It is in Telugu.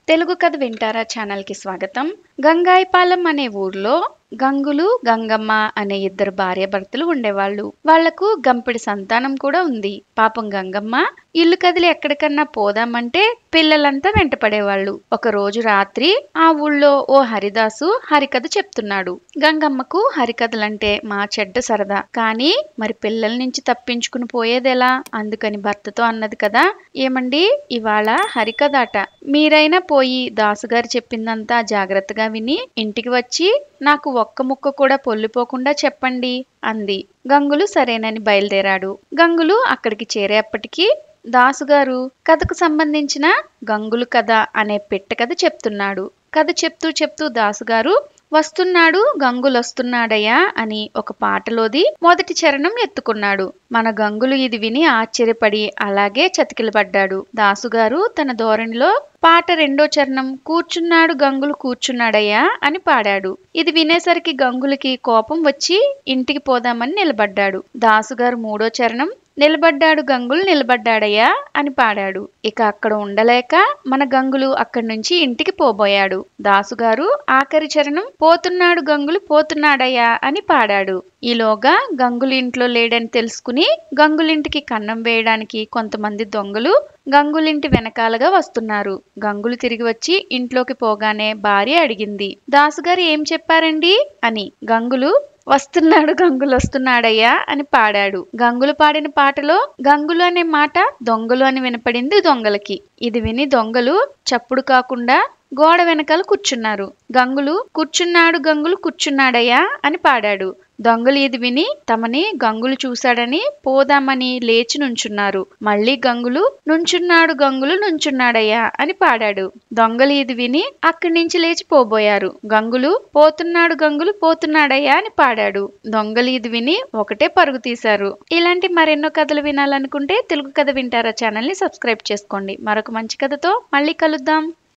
తెలుగు కథ వింటారా ఛానల్కి స్వాగతం. గంగాయపాలెం అనే ఊర్లో గంగులు గంగమ్మ అనే ఇద్దరు భార్యాభర్తలు ఉండేవాళ్ళు. వాళ్లకు గంపెడి సంతానం కూడా ఉంది. పాపం గంగమ్మ ఇల్లు కదిలి ఎక్కడికన్నా పోదామంటే పిల్లలంతా వెంటపడేవాళ్ళు. ఒక రోజు రాత్రి ఆ ఊళ్ళో ఓ హరిదాసు హరికథ చెప్తున్నాడు. గంగమ్మకు హరికథలంటే మా చెడ్డ సరదా, కానీ మరి పిల్లల నుంచి తప్పించుకుని పోయేదెలా? అందుకని భర్తతో అన్నది కదా, ఏమండి ఇవాళ హరికథ అట, మీరైనా పోయి దాసుగారు చెప్పిందంతా జాగ్రత్తగా విని ఇంటికి వచ్చి నాకు ఒక్క ముక్క కూడా పొల్లిపోకుండా చెప్పండి అంది. గంగులు సరేనని బయలుదేరాడు. గంగులు అక్కడికి చేరేపటికి దాసుగారు కథకు సంబంధించిన గంగులు కథ అనే పెట్ట కథ చెప్తున్నాడు. కథ చెప్తూ చెప్తూ దాసుగారు వస్తున్నాడు గంగులొస్తున్నాడయ్యా అని ఒక పాటలోది మొదటి చరణం ఎత్తుకున్నాడు. మన గంగులు ఇది విని ఆశ్చర్యపడి అలాగే చతికిలబడ్డాడు. దాసుగారు తన ధోరణిలో పాట రెండో చరణం కూర్చున్నాడు గంగులు కూర్చున్నాడయ్యా అని పాడాడు. ఇది వినేసరికి గంగులకి కోపం వచ్చి ఇంటికి పోదామని నిలబడ్డాడు. దాసుగారు మూడో చరణం నిలబడ్డాడు గంగులు నిలబడ్డాడయ్యా అని పాడాడు. ఇక అక్కడ ఉండలేక మన గంగులు అక్కడి నుంచి ఇంటికి పోబోయాడు. దాసుగారు ఆఖరి చరణం పోతున్నాడు గంగులు పోతున్నాడయ్యా అని పాడాడు. ఈలోగా గంగులు ఇంట్లో లేడని తెలుసుకుని గంగులింటికి కన్నం వేయడానికి కొంతమంది దొంగలు గంగులింటి వెనకాలగా వస్తున్నారు. గంగులు తిరిగి వచ్చి ఇంట్లోకి పోగానే భార్య అడిగింది, దాసుగారు ఏం చెప్పారండి అని. గంగులు వస్తున్నాడు గంగులు వస్తున్నాడయ్యా అని పాడాడు. గంగులు పాడిన పాటలో గంగులు అనే మాట దొంగలు అని వినపడింది దొంగలకి. ఇది విని దొంగలు చప్పుడు కాకుండా గోడ వెనకాల కూర్చున్నారు. గంగులు కూర్చున్నాడు గంగులు కూర్చున్నాడయ్యా అని పాడాడు. దొంగలు ఇది విని తమని గంగులు చూశాడని పోదామని లేచి నుంచున్నారు. మళ్ళీ గంగులు నుంచున్నాడు గంగులు నుంచున్నాడయ్యా అని పాడాడు. దొంగలు ఇది విని అక్కడి నుంచి లేచి పోబోయారు. గంగులు పోతున్నాడు గంగులు పోతున్నాడయ్యా అని పాడాడు. దొంగలు ఇది విని ఒకటే పరుగు తీశారు. ఇలాంటి మరెన్నో కథలు వినాలనుకుంటే తెలుగు కథ వింటారా ఛానల్ని సబ్స్క్రైబ్ చేసుకోండి. మరొక మంచి కథతో మళ్ళీ కలుద్దాం.